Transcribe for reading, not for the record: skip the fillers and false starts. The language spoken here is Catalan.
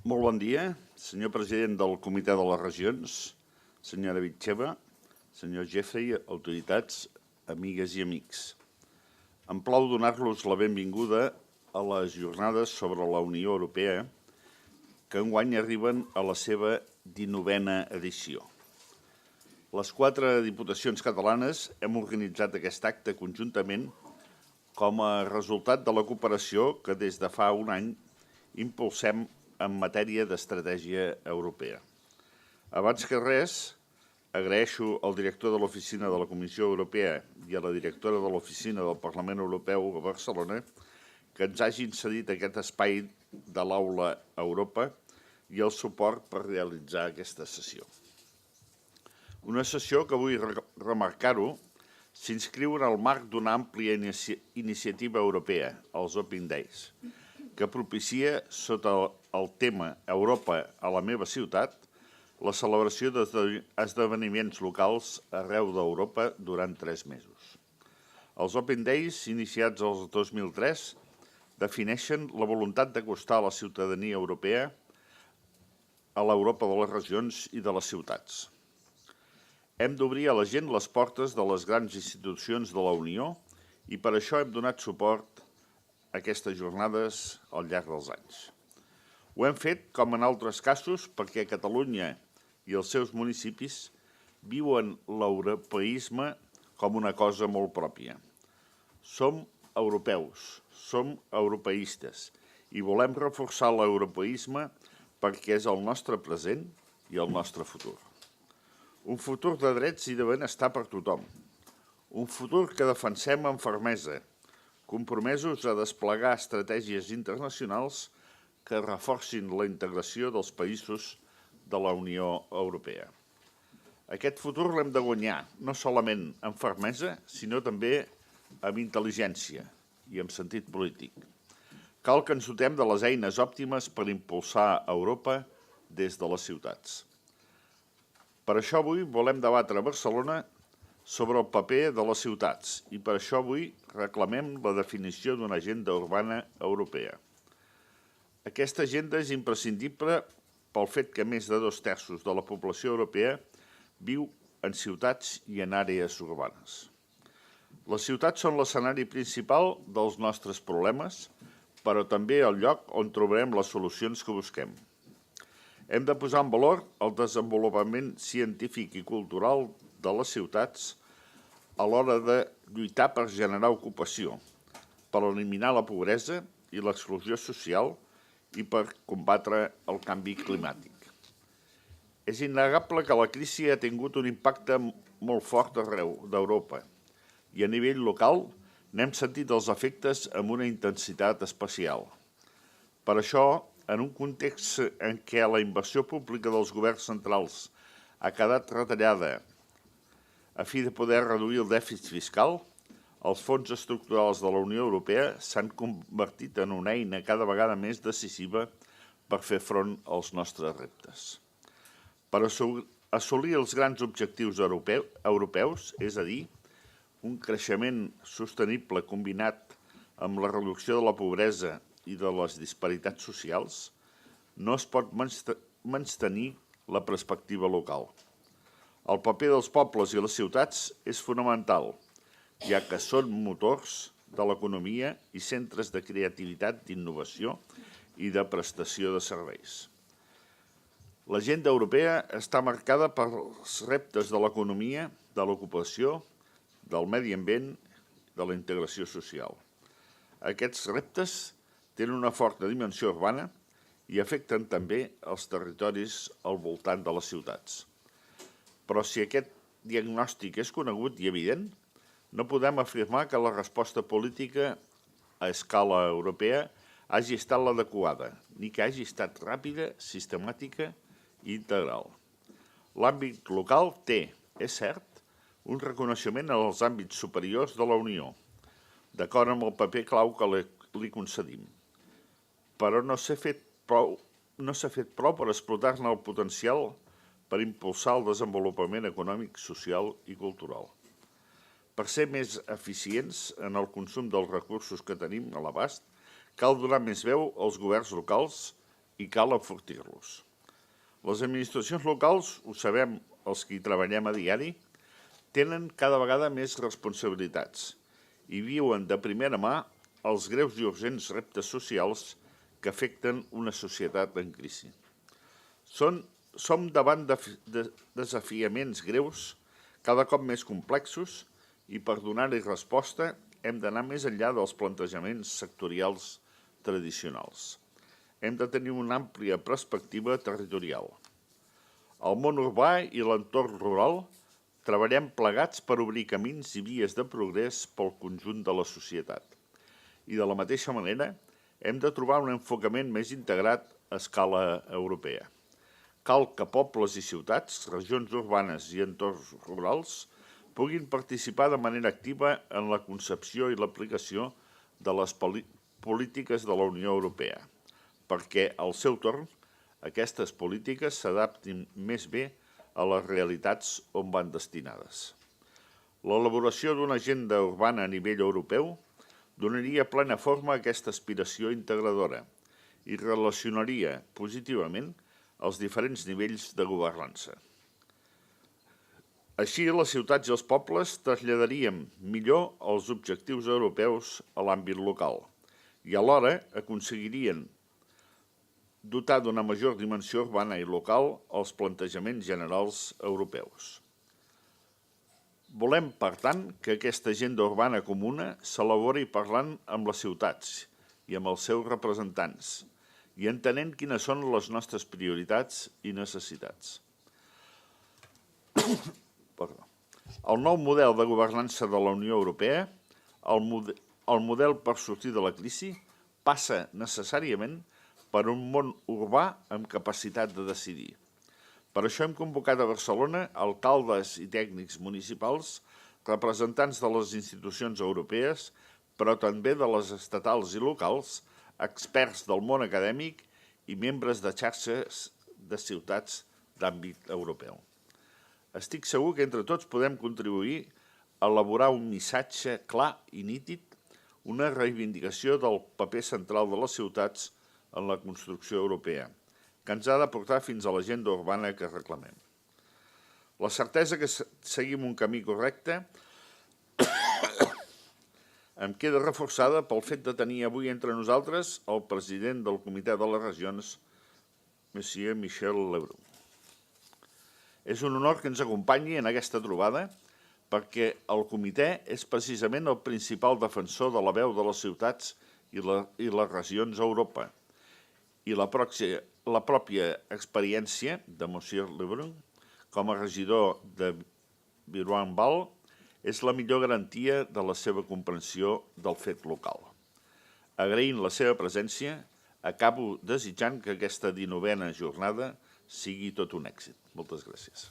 Molt bon dia, senyor president del Comitè de les Regions, senyora Vitxeva, senyor Jeffrey, autoritats, amigues i amics. Em plau donar-los la benvinguda a les jornades sobre la Unió Europea que enguany arriben a la seva 19a edició. Les 4 diputacions catalanes hem organitzat aquest acte conjuntament com a resultat de la cooperació que des de fa un any impulsem en matèria d'estratègia europea. Abans que res, agraeixo al director de l'Oficina de la Comissió Europea i a la directora de l'Oficina del Parlament Europeu a Barcelona que ens hagin cedit aquest espai de l'Aula Europa i el suport per realitzar aquesta sessió. Una sessió que vull remarcar-ho s'inscriu en el marc d'una àmplia iniciativa europea, els Open Days, que propicia, sota el tema Europa a la meva ciutat, la celebració d'esdeveniments locals arreu d'Europa durant 3 mesos. Els Open Days, iniciats el 2003, defineixen la voluntat d'acostar la ciutadania europea a l'Europa de les regions i de les ciutats. Hem d'obrir a la gent les portes de les grans institucions de la Unió i per això hem donat suport a aquestes jornades al llarg dels anys. Ho hem fet, com en altres casos, perquè Catalunya i els seus municipis viuen l'europeisme com una cosa molt pròpia. Som europeus, som europeistes i volem reforçar l'europeisme perquè és el nostre present i el nostre futur. Un futur de drets i de benestar per tothom. Un futur que defensem amb fermesa, compromesos a desplegar estratègies internacionals que reforcin la integració dels països de la Unió Europea. Aquest futur l'hem de guanyar, no solament amb fermesa, sinó també amb intel·ligència i amb sentit polític. Cal que ens dotem de les eines òptimes per impulsar Europa des de les ciutats. Per això avui volem debatre a Barcelona sobre el paper de les ciutats i per això avui reclamem la definició d'una agenda urbana europea. Aquesta agenda és imprescindible pel fet que més de 2/3 de la població europea viu en ciutats i en àrees urbanes. Les ciutats són l'escenari principal dels nostres problemes, però també el lloc on trobarem les solucions que busquem. Hem de posar en valor el desenvolupament científic i cultural de les ciutats a l'hora de lluitar per generar ocupació, per eliminar la pobresa i l'exclusió social i per combatre el canvi climàtic. És innegable que la crisi ha tingut un impacte molt fort arreu d'Europa i a nivell local n'hem sentit els efectes amb una intensitat especial. Per això, en un context en què la inversió pública dels governs centrals ha quedat retallada a fi de poder reduir el dèficit fiscal, els fons estructurals de la Unió Europea s'han convertit en una eina cada vegada més decisiva per fer front als nostres reptes. Per assolir els grans objectius europeus, és a dir, un creixement sostenible combinat amb la reducció de la pobresa i de les disparitats socials, no es pot menystenir la perspectiva local. El paper dels pobles i les ciutats és fonamental, ja que són motors de l'economia i centres de creativitat, d'innovació i de prestació de serveis. L'agenda europea està marcada pels reptes de l'economia, de l'ocupació, del medi ambient, de la integració social. Aquests reptes tenen una forta dimensió urbana i afecten també els territoris al voltant de les ciutats. Però si aquest diagnòstic és conegut i evident, no podem afirmar que la resposta política a escala europea hagi estat l'adequada, ni que hagi estat ràpida, sistemàtica i integral. L'àmbit local té, és cert, un reconeixement als àmbits superiors de la Unió, d'acord amb el paper clau que li concedim. Però no s'ha fet prou per explotar-ne el potencial per impulsar el desenvolupament econòmic, social i cultural. Per ser més eficients en el consum dels recursos que tenim a l'abast, cal donar més veu als governs locals i cal enfortir-los. Les administracions locals, ho sabem els que hi treballem a diari, tenen cada vegada més responsabilitats i viuen de primera mà els greus i urgents reptes socials que afecten una societat en crisi. Som davant de desafiaments greus, cada cop més complexos, i per donar-hi resposta hem d'anar més enllà dels plantejaments sectorials tradicionals. Hem de tenir una àmplia perspectiva territorial. Al món urbà i l'entorn rural treballem plegats per obrir camins i vies de progrés pel conjunt de la societat. I de la mateixa manera, hem de trobar un enfocament més integrat a escala europea. Cal que pobles i ciutats, regions urbanes i entorns rurals puguin participar de manera activa en la concepció i l'aplicació de les polítiques de la Unió Europea, perquè, al seu torn, aquestes polítiques s'adaptin més bé a les realitats on van destinades. L'elaboració d'una agenda urbana a nivell europeu donaria plena forma a aquesta aspiració integradora i relacionaria positivament els diferents nivells de governança. Així, les ciutats i els pobles traslladaríem millor els objectius europeus a l'àmbit local i alhora aconseguirien dotar d'una major dimensió urbana i local els plantejaments generals europeus. Volem, per tant, que aquesta agenda urbana comuna s'elabori parlant amb les ciutats i amb els seus representants i entenent quines són les nostres prioritats i necessitats. El nou model de governança de la Unió Europea, el model per sortir de la crisi, passa necessàriament per un món urbà amb capacitat de decidir. Per això hem convocat a Barcelona alcaldes i tècnics municipals, representants de les institucions europees, però també de les estatals i locals, experts del món acadèmic i membres de xarxes de ciutats d'àmbit europeu. Estic segur que entre tots podem contribuir a elaborar un missatge clar i nítid, una reivindicació del paper central de les ciutats en la construcció europea, que ens ha de portar fins a l'agenda urbana que reclamem. La certesa que seguim un camí correcte em queda reforçada pel fet de tenir avui entre nosaltres el president del Comitè de les Regions, Monsieur Michel Lebrun. És un honor que ens acompanyi en aquesta trobada perquè el comitè és precisament el principal defensor de la veu de les ciutats i les regions a Europa. I la pròpia experiència de Monsieur Lebrun com a regidor de Viruan-Val és la millor garantia de la seva comprensió del fet local. Agraint la seva presència, acabo desitjant que aquesta 19a jornada sigui tot un èxit. Moltes gràcies.